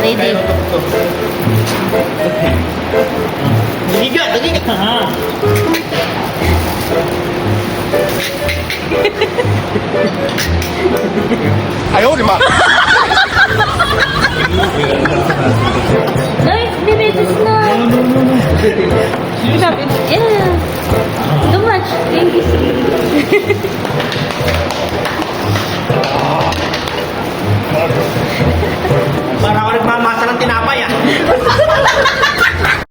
ready. Dagiga, dagiga. Ha. Ayaw, di ba? Nice, baby, just na. Stop it. Yeah. Too much. Thank you.